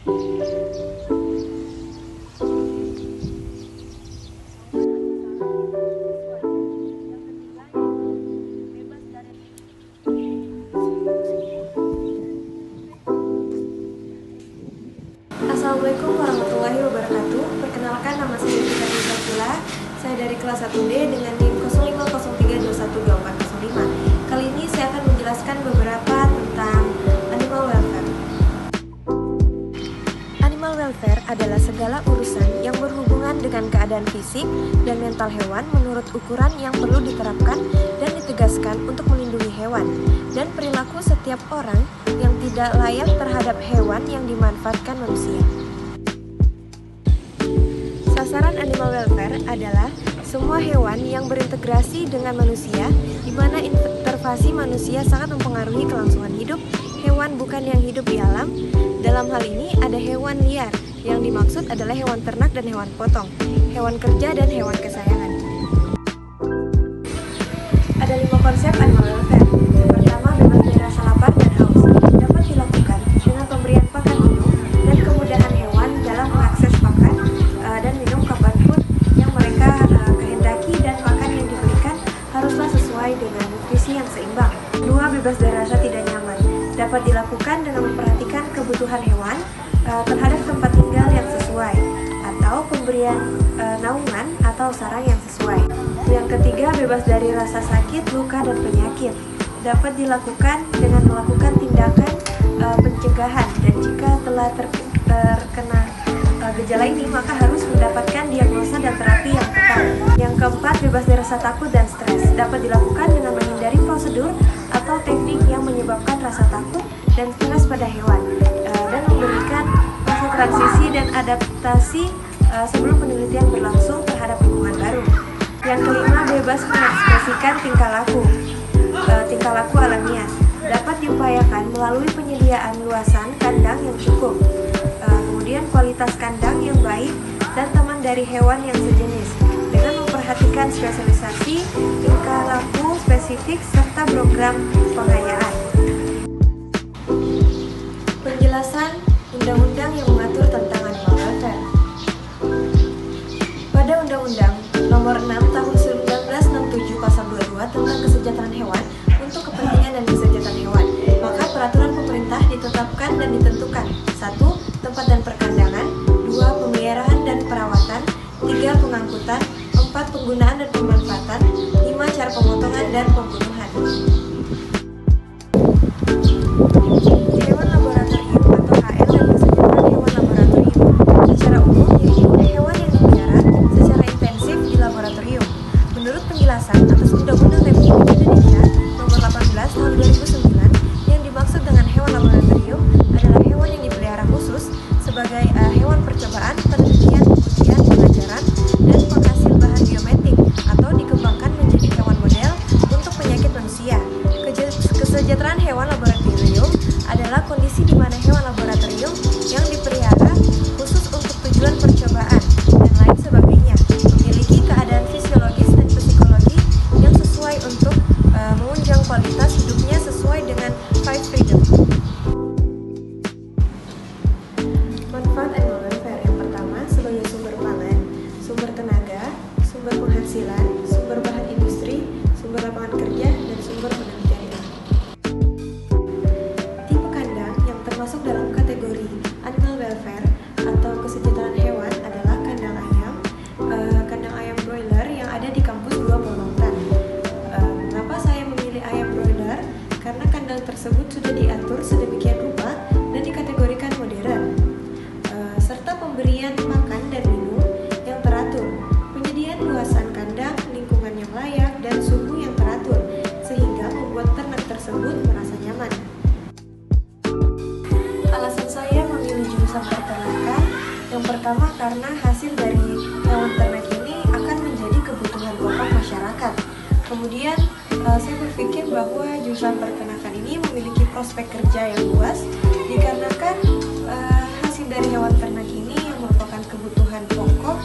Assalamualaikum warahmatullahi wabarakatuh. Perkenalkan, nama saya Yudhika Nisakila. Saya dari kelas 1D dengan NIM 0503212405. Kali ini saya akan menjelaskan beberapa tentang animal welfare. Animal welfare adalah segala urusan yang berhubungan dengan keadaan fisik dan mental hewan menurut ukuran yang perlu diterapkan dan ditegaskan untuk melindungi hewan dan perilaku setiap orang yang tidak layak terhadap hewan yang dimanfaatkan manusia. Sasaran animal welfare adalah semua hewan yang berintegrasi dengan manusia, di mana intervensi manusia sangat mempengaruhi kelangsungan hidup hewan bukan yang hidup di alam. Dalam hal ini ada hewan liar, yang dimaksud adalah hewan ternak dan hewan potong, hewan kerja dan hewan kesayangan. Ada 5 konsep animal welfare. Yang pertama, bebas dari rasa lapar dan haus. Dapat dilakukan dengan pemberian pakan minum dan kemudahan hewan dalam mengakses pakan dan minum kapanpun yang mereka kehendaki, dan pakan yang diberikan haruslah sesuai dengan nutrisi yang seimbang. 2. Bebas dari rasa tidak nyaman. Dapat dilakukan dengan memperhatikan kebutuhan hewan terhadap tempat tinggal yang sesuai, atau pemberian naungan atau sarang yang sesuai. Yang ketiga, bebas dari rasa sakit, luka, dan penyakit. Dapat dilakukan dengan melakukan tindakan pencegahan, dan jika telah terkena gejala ini, maka harus mendapatkan diagnosa dan terapi yang tepat. Yang keempat, bebas dari rasa takut dan stres. Dapat dilakukan dengan menghindari prosedur atau teknik yang menyebabkan rasa takut dan stres pada hewan, dan memberikan fase transisi dan adaptasi sebelum penelitian berlangsung terhadap lingkungan baru. Yang kelima, bebas mengekspresikan tingkah laku alamiah. Dapat diupayakan melalui penyediaan luasan kandang yang cukup, kemudian kualitas kandang yang baik, dan teman dari hewan yang sejenis, dengan memperhatikan spesialisasi, tingkah laku spesifik, serta program pengayaan. Penjelasan undang-undang yang mengatur tentang animal welfare. Pada Undang-Undang Nomor 6 Tahun 1967 Pasal 22 tentang kesejahteraan hewan untuk kepentingan dan kesejahteraan hewan, maka peraturan pemerintah ditetapkan dan ditentukan: 1. Tempat dan perkandangan, 2. Pemeliharaan dan perawatan, 3. Pengangkutan, 4. Penggunaan dan pemanfaatan, 5. Cara pemotongan dan pembunuhan. Hewan laboratorium atau HL dan kesejahteraan hewan laboratorium. Secara umum, yaitu hewan yang dipelihara secara intensif di laboratorium. Menurut penjelasan atas Undang-Undang Republik Indonesia Nomor 18 Tahun 2009, yang dimaksud dengan hewan laboratorium adalah hewan yang dipelihara khusus sebagai hewan percobaan, penelitian, ujian, pengajaran, dan penghasil bahan biometrik, atau dikembangkan menjadi hewan model untuk penyakit manusia. Kesejahteraan hewan laboratorium adalah kondisi di mana hewan laboratorium yang dipelihara khusus untuk tujuan percobaan dan lain sebagainya memiliki keadaan fisiologis dan psikologi yang sesuai untuk menunjang kualitas hidupnya sesuai dengan 5 freedom. Manfaat animal welfare. Yang pertama, sebagai sumber pangan, sumber tenaga, sumber penghasilan, sumber bahan industri, sumber lapangan kerja, dan sumber penelitian ilmu. Tipe kandang yang termasuk dalam kategori animal welfare atau kesejahteraan hewan adalah kandang ayam broiler yang ada di kampus 2 Purwokerto. Kenapa saya memilih ayam broiler? Karena kandang tersebut sudah diatur sedemikian rupa dan dikategorikan modern, serta pemberian makan dan minum yang teratur, penyediaan luasan kandang, lingkungan yang layak, dan suhu yang teratur, sehingga membuat ternak tersebut merasa nyaman. Alasan saya memilih jurusan peternakan, yang pertama karena hasil dari hewan ternak ini akan menjadi kebutuhan pokok masyarakat. Kemudian saya berpikir bahwa jurusan peternakan ini memiliki prospek kerja yang luas, dikarenakan hasil dari hewan ternak ini yang merupakan kebutuhan pokok